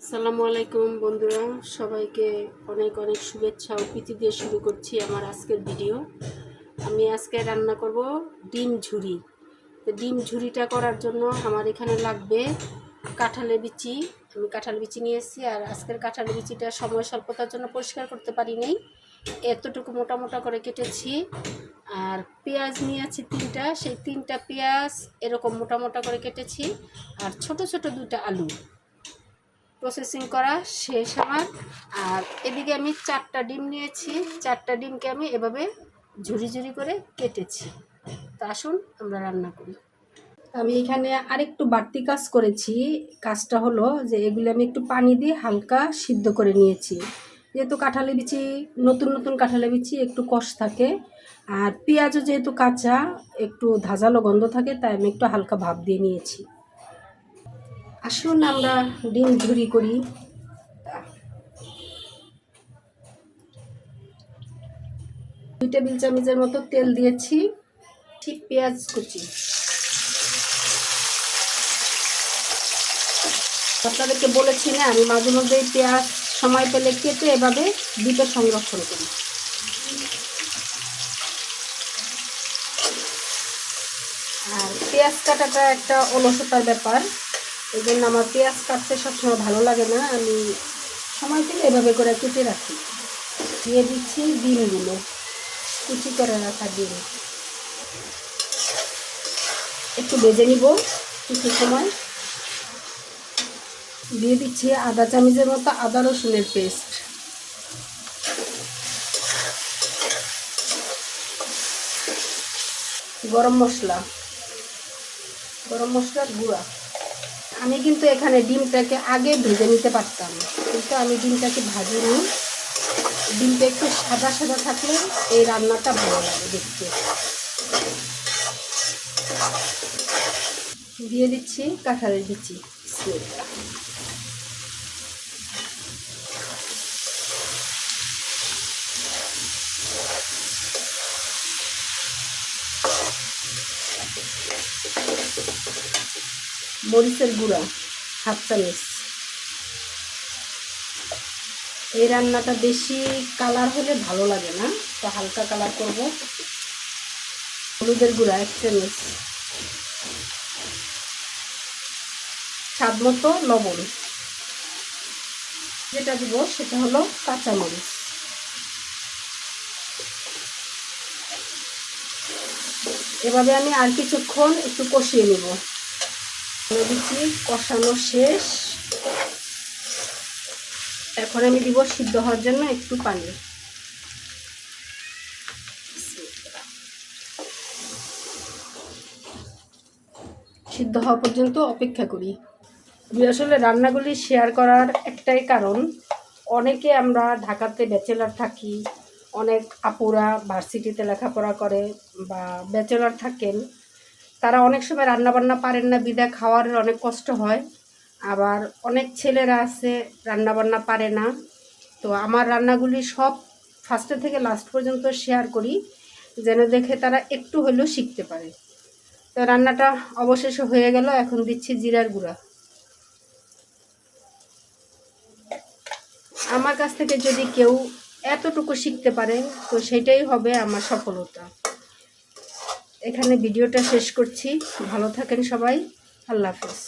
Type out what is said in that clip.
আসসালামু আলাইকুম বন্ধুরা, সবাইকে অনেক অনেক শুভেচ্ছা ও প্রীতি দিয়ে শুরু করছি আমার আজকের ভিডিও। আমি আজকে রান্না করব ডিম ঝুরি। তো ডিম ঝুরিটা করার জন্য আমার এখানে লাগবে কাঁঠালের বিচি। আমি কাঁঠাল বিচি নিয়েছি, আর আজকের কাঁঠালের বিচিটা সময় স্বল্পতার জন্য পরিষ্কার করতে পারি নাই, এতটুকু মোটা মোটা করে কেটেছি। আর পেঁয়াজ নিয়েছি তিনটা, সেই তিনটা পেঁয়াজ এরকম মোটা মোটা করে কেটেছি। আর ছোট ছোট দুইটা আলু প্রসেসিং করা শেষ আমার। আর এদিকে আমি 4টা ডিম নিয়েছি, 4টা ডিমকে আমি এভাবে ঝুরি ঝুরি করে কেটেছি। তা আসুন আমরা রান্না করি। আমি এখানে আরেকটু বাড়তি কাজ করেছি। কাজটা হলো যে এগুলো আমি একটু পানি দিয়ে হালকা সিদ্ধ করে নিয়েছি, যেহেতু কাঁঠালের বিচি নতুন নতুন কাঁঠালের বিচি একটু কষ থাকে, আর পেঁয়াজও যেহেতু কাঁচা একটু ধাঁধালো গন্ধ থাকে, তাই আমি একটু হালকা ভাপ দিয়ে নিয়েছি। আসুন আমরা ডিম ঝুরি করি। 2 টেবিল চামচের মতো তেল দিয়েছি, ঠিক পেঁয়াজ কুচি। আপনাদেরকে বলেছি না, আমি মাঝে মধ্যে পেঁয়াজ সময় পেলে কেটে এভাবে ডিপে সংরক্ষণ করি। আর পেঁয়াজ কাটাটা একটা অলসতার ব্যাপার, এই জন্য আমার পেঁয়াজ কাটতে সবসময় ভালো লাগে না, আমি সময় পেলে এভাবে করে কেটে রাখি। দিয়ে দিচ্ছি ডিমগুলো, কুচি করে রাখা ডিম একটু ভেজে নিব কিছু সময়। দিয়ে দিচ্ছি আধা চামচের মতো আদা রসুনের পেস্ট, গরম মশলার গুঁড়া। আমি কিন্তু এখানে ডিমটাকে আগে ভেজে নিতে পারতাম, কিন্তু আমি ডিমটাকে ভাজিনি। ডিমটা একটু সাদা সাদা থাকলে এই রান্নাটা ভালো লাগে দেখতে। দিয়ে দিচ্ছি কাঁঠালের বিচি। মরিচের গুঁড়া হাফ চামচ। এই রান্নাটা বেশি কালার হলে ভালো লাগে না, তো হালকা কালার করব। হলুদের গুঁড়া 1 চামচ। স্বাদ মতো লবণ। যেটা দিব সেটা হলো কাঁচামরিচ। এভাবে আমি আর কিছুক্ষণ একটু কষিয়ে নেব। দিচ্ছি, কষানো শেষ। এখন আমি দিব সিদ্ধ হওয়ার জন্য একটু পানি। সিদ্ধ হওয়া পর্যন্ত অপেক্ষা করি। আসলে রান্নাগুলি শেয়ার করার একটাই কারণ, অনেকে আমরা ঢাকাতে ব্যাচেলার থাকি, অনেক আপুরা ভার্সিটিতে লেখাপড়া করে বা ব্যাচেলার থাকেন, তারা অনেক সময় রান্নাবান্না পারেন না, বিদায় খাওয়ার অনেক কষ্ট হয়। আবার অনেক ছেলেরা আছে রান্নাবান্না পারে না। তো আমার রান্নাগুলি সব ফার্স্টে থেকে লাস্ট পর্যন্ত শেয়ার করি, যেন দেখে তারা একটু হলেও শিখতে পারে। তো রান্নাটা অবশেষে হয়ে গেল। এখন দিচ্ছি জিরার গুঁড়া। আমার কাছ থেকে যদি কেউ এতটুকু শিখতে পারে, তো সেটাই হবে আমার সফলতা। এখানে ভিডিওটা শেষ করছি। ভালো থাকেন সবাই। আল্লাহ হাফেজ।